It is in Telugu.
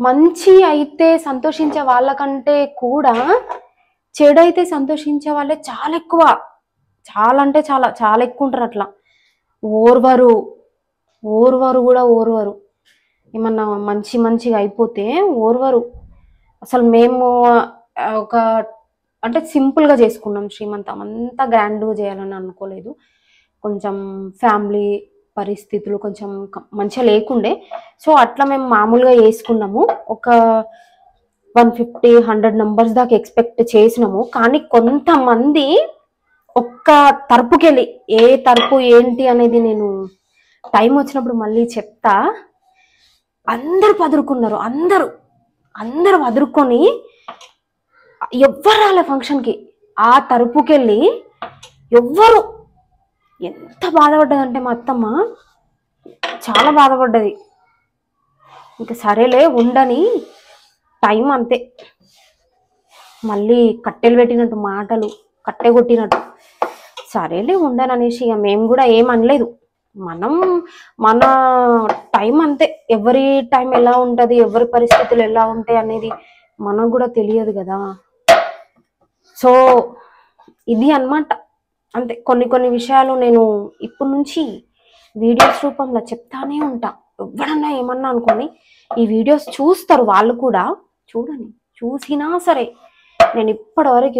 మంచి అయితే సంతోషించే వాళ్ళకంటే కూడా చెడైతే సంతోషించే వాళ్ళే చాలా ఎక్కువ. చాలా అంటే చాలా చాలా ఎక్కువ ఉంటారు అట్లా. ఓర్వరు ఓర్వరు కూడా ఓర్వరు. ఏమన్నా మంచిగా అయిపోతే ఓర్వరు. అసలు మేము ఒక అంటే సింపుల్గా చేసుకున్నాం శ్రీమంతం. అంతా గ్రాండ్గా చేయాలని అనుకోలేదు. కొంచెం ఫ్యామిలీ పరిస్థితులు కొంచెం మంచిగా లేకుండే. సో అట్లా మేము మామూలుగా వేసుకున్నాము. ఒక 150-100 నంబర్స్ దాకా ఎక్స్పెక్ట్ చేసినాము. కానీ కొంతమంది ఒక్క తరపుకెళ్ళి, ఏ తరపు ఏంటి అనేది నేను టైం వచ్చినప్పుడు మళ్ళీ చెప్తా. అందరూ పదురుకున్నారు. అందరూ వదురుకొని ఎవ్వరు రాలే ఫంక్షన్కి. ఆ తరపుకెళ్ళి ఎవ్వరు, ఎంత బాధపడ్డదంటే మా అత్తమ్మ చాలా బాధపడ్డది. ఇంకా సరేలే ఉండని, టైం అంతే. మళ్ళీ కట్టెలు పెట్టినట్టు మాటలు, కట్టె కొట్టినట్టు. సరేలే ఉండననేసి ఇక మేము కూడా ఏమనలేదు. మన టైం అంతే. ఎవరి టైం ఎలా ఉంటుంది, ఎవరి పరిస్థితులు ఎలా ఉంటాయి అనేది మనకు కూడా తెలియదు కదా. సో ఇది అన్నమాట. అంతే. కొన్ని విషయాలు నేను ఇప్పటి నుంచి వీడియోస్ రూపంలో చెప్తానే ఉంటా. ఎవడన్నా ఏమన్నా అనుకోని ఈ వీడియోస్ చూస్తారు, వాళ్ళు కూడా చూడని, చూసినా సరే నేను ఇప్పటివరకు